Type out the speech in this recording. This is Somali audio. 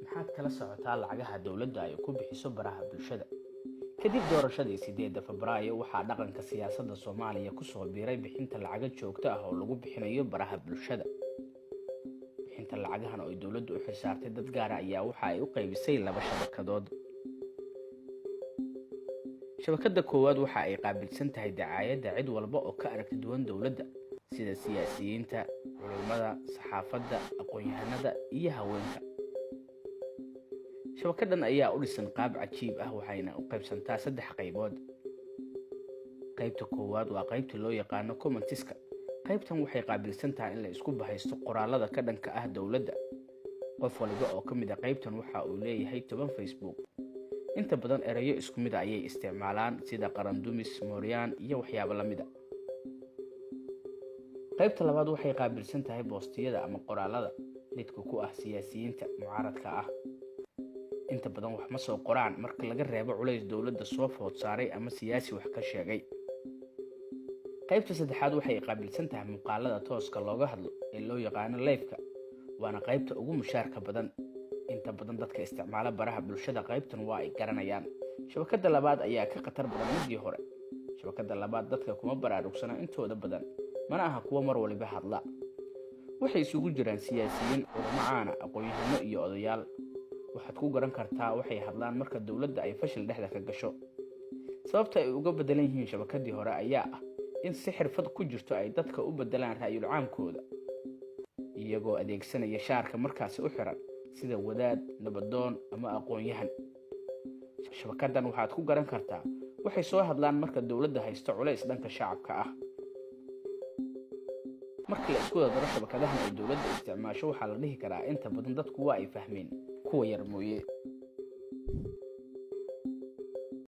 maxaad kala socotaa lacagaha dawladda ay ku bixiso baraha bulshada? kadib doorashadii 8 Febraayo waxaa dhaqanka siyaasadda Soomaaliya ku soo biiray bixinta lacag joogto ah oo lagu bixinayo baraha bulshada. bixinta lacagahan oo dawladdu u xisaabtay dad gaar ah ayaa waxa ay u qaybisay laba shabakadood. shabakada koowaad waxa ay qaabilsan tahay dacaayadda cid walba oo ka aragti duwan dawladda sida siyaasiyiinta, culimada, saxaafadda, aqoon-yahanada iyo haweenka. shabakadan ayaa u dhisan qaab cajiib ah waxayna u qaybsantaa 3 qaybood. qaybta koowaad waa qaybta loo yaqaan commentiska. qaybtan waxay qaabilsan tahay in la isku bahaysto qoraalada ka dhanka ah dawladda. qof waliba oo ka mid ah qaybtan waxa uu leeyahay 10 Facebook. inta badan erayo isku mid ah ayay isticmaalaan sida qarandumis, mooryaan iyo waxyaabo la mid ah. qaybta labaad waxay qaabilsan tahay boostiyada ama qoraalada lidka ku ah siyaasiyiinta mucaaradka ah. inta badan wax ma soo qoraan marka laga reebo culays dawladda soo food saaray ama siyaasi wax ka sheegay. qaybta saddexaad waxay qaabilsan tahay muuqaalada tooska looga hadlo ee loo yaqaan live-ka, waana qaybta ugu mushaarka badan. inta badan dadka isticmaala baraha bulshada qaybtan waa ay garanayaan. shabakada labaad ayaa ka khatar badan midii hore. shabakada labaad dadka kuma baraarugsana intooda badan, mana aha kuwa mar waliba hadla. waxay isugu jiraan siyaasiyiin, culamo caan ah, aqoon-yahano iyo odayaal. waxaad ku garan kartaa waxay hadlaan marka dawladda ay fashil dhexda ka gasho. sababta ay uga bedelan yihiin shabakadii hore ayaa ah in si xirfad ku jirto ay dadka u bedelaan ra'yul caamkooda iyagoo adeegsanaya shaarka markaasi u xiran sida wadaad, nabadoon ama aqoon-yahan. shabakadan waxaad ku garan kartaa waxay soo hadlaan marka dawladda haysto culays dhanka shacabka ah. marka la isku daro shabakadahan ay dawladda isticmaasho waxaa la dhihi karaa inta badan dadku waa ay fahmeen, kuwa yar mooye.